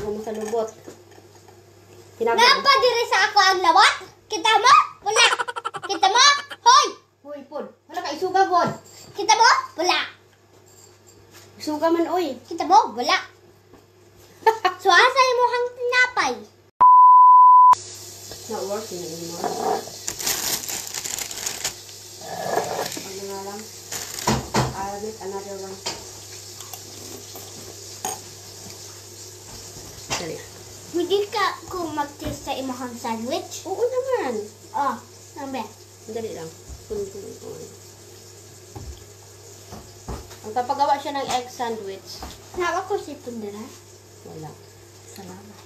Tinago mo sa lubot. Napa diri sa ako ang lawat? Kita mo? Wala. Kita mo? Hoy! Hoy, pod. Wala ka isuga, pod. Kita mo? Wala. Isuga man, oy. Kita mo? Wala. So, asa mo hang tinapay? Not working anymore. Ano nga lang. I'll make another one. Dali. Hindi ka kung mag-taste sa imahang sandwich? Oo naman. Oh, nabe. Dali lang. Ang papagawa siya ng egg sandwich. Nawa ko si Pundera. Wala. Salamat.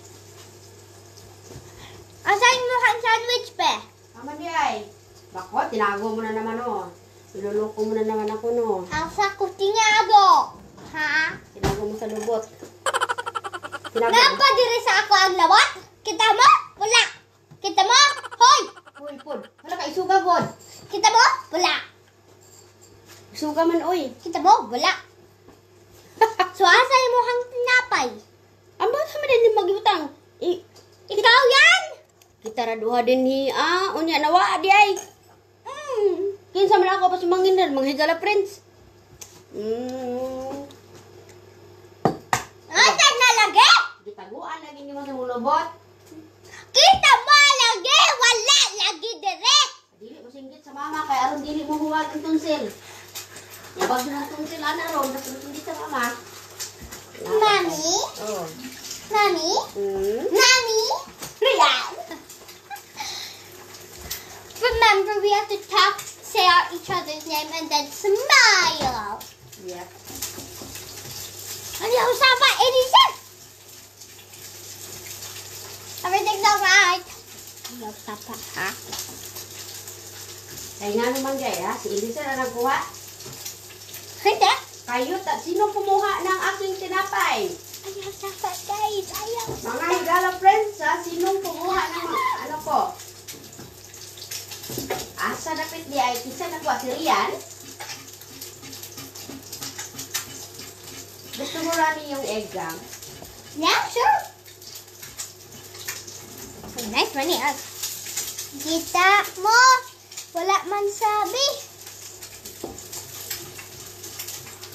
Asahin mo hang sandwich, pe? Tama di ay. Bako, tinago mo na naman, oh. Niluloko mo na naman ako, no. Asa ko tinago? Ha? Tinago mo sa lubot. Tinago mo. Napa diri sa ako ang lawat? Kita mo? Wala. Kita mo? Hoy! Hoy, pod. Wala ka isuga, pod. Kita mo? Wala. Isuga man, oy. Kita mo? Wala. So, asahin mo hang tinapay? Ang bata man din mag-utang. Ikaw yan? Kita raduha din ni, unya nawa, di ay. Kinsa man ako pa sumangin na, manghigala, friends. Asan na lagi? Gitaguan lagi ni mo sa lubot. Kita mo lagi? Wala lagi dire. Dili mo singgit sa mama, kay aron dili mo huwag ang tunsil. Yabag na ang tunsil, ana ron, nasunod singgit sa mama. Mami? Oh. Mami? Mami? Rian? Remember, we have to talk, say out each other's name, and then smile. Yep. Ano yung usapan? Edison? Everything's alright. Ano yung usapan, ha? Kaya nga naman gaya, si Elisa na nagkuha. Hindi. Kayo, sino kumuha ng aking tinapay? Ano yung usapan, guys? Ayaw. Mga higala friends, sinong kumuha ng ano ko? Asa dapit di ay kisa nakuha si Rian? Gusto mo rami yung egg jam? Yeah, sure. Nice money, ah. Kita mo, wala man sabi.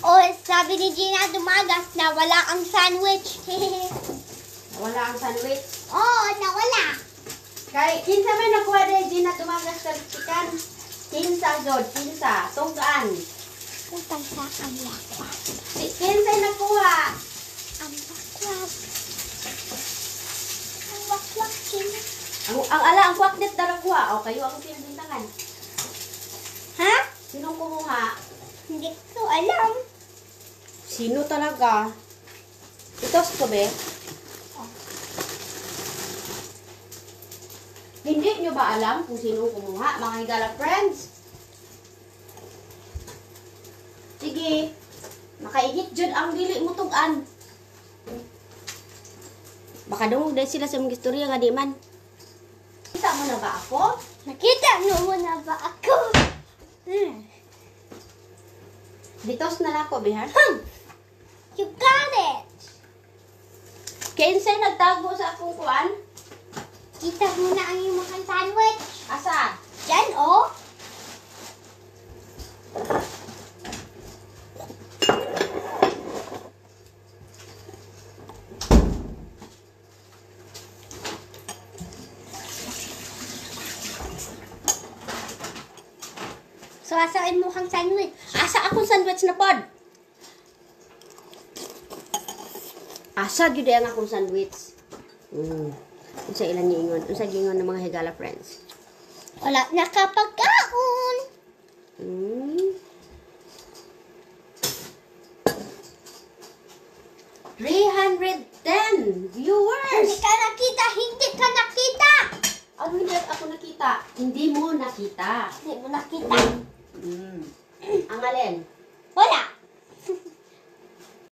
O, sabi ni Gina Dumagas na wala ang sandwich. Wala ang sandwich. Oh, nawala. Kay, kinsa man nakuha dahil Gina tumagas sa chicken? Kinsa, Jod, kinsa. Tugaan. Utang sa ang lakwag. Kinsa nakuha? Ang lakwag. Ang lakwag, Gina. Ang ala, ang kwaknet na nakuha. O, kayo ang pinabintangan. Ha? Sinong kumuha? Hindi ko alam. Sino talaga? Itos ko, be? Hindi nyo ba alam kung sinong kumuha, mga higala friends? Sige, makaigit dyan ang dili mo tugan. Baka dungog dahil sila sa mga istorya nga di man. Kita mo na ba ako? Nakita mo na ba ako? Ditos na lang ako, Bihar. You got it. Kinsay nagtago sa akong kuan? Kita mo na ang iyong mga sandwich. Asa? Yan, oh. So, asain mo kang sandwich. Asa akong sandwich na pod? Asa gyud ang akong sandwich. Unsa ilang giingon? Unsa giingon ng mga higala friends? Wala nakapagkaon. 310 viewers! Hindi ka nakita, hindi ka nakita. Ano hindi ako nakita? Hindi mo nakita. Hindi mo nakita. Ang alin? Wala.